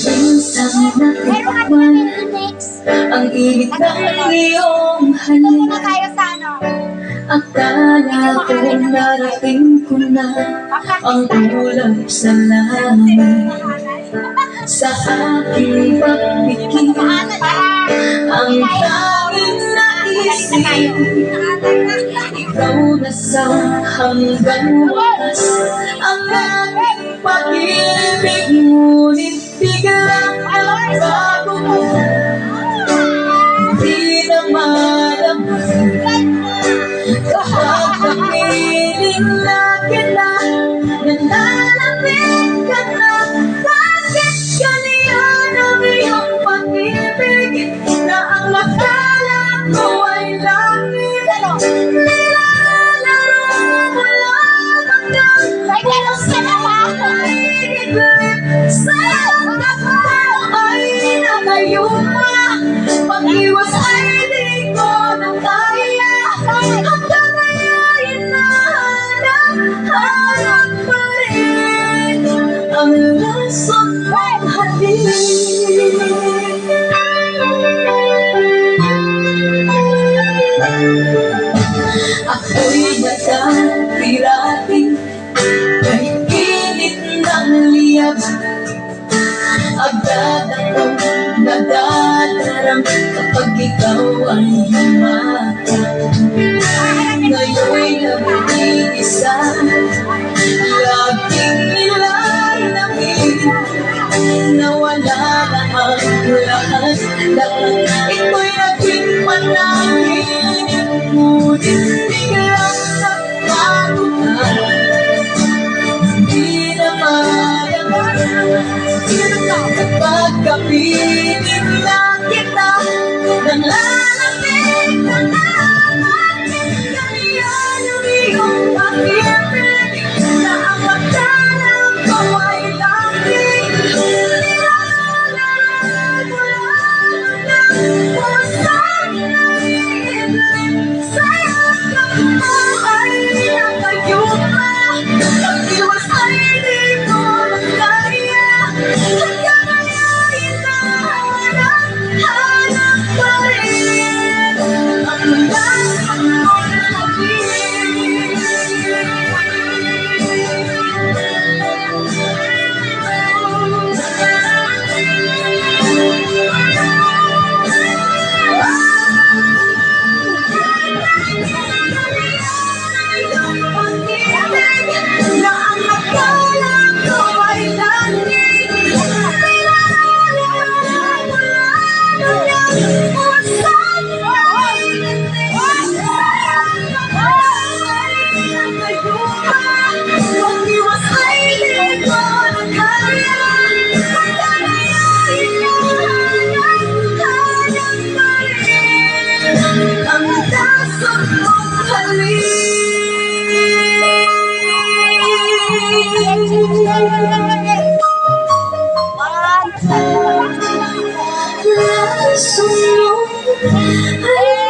Minsan natakpan ang init ng iyong halik. Akala ko narating ko na ang ulap sa langit. Sa aking pagpikit ang tanging naisip, ikaw na sa hanggang wakas ang aking pag-ibig. Ngunit biglang nagbago mo, di na malaman kapag napiling na kita, nananapit ka na. Bakit ganyan ang iyong pag-ibig na ang akala ko ay langit? Nilalaro mo lang hanggang puso ay iglip. Sa'yo ako ay nakayuma, pag-iwas ay di ko na kaya. Hanggang ngayon hinahanap pa rin ang lason mong halik. Ako'y nagkatirating kay init ng liyab. Agad akong nadadarang kapag ikaw ay humatak. Ngayon'y nag-iisa, laging nilalamig, nawala na ang lahat. Ito'y naging panangin, ngunit biglang nagbago ka. Hindi na malaman kapag kapiling na kita, nanlalapit ka na. Ganyan ang iyong pag-ibig na ang akala ko ay langit. Nilalaro mo lang hanggang puso ay iglip. Sa'yo ako ay nakayuma, pag-iwas ay di ko na kaya. Hanggang ngayon hinahanap pa rin ang lason mong na ang akala ko ay langit. Nilalaro mo lang hanggang puso ay iglip. Sa'yo ako ay nakayuma, pag-iwas ay di ko na kaya. Hanggang ngayon hinahanap pa rin ang lason mong halik. Lason mong halik.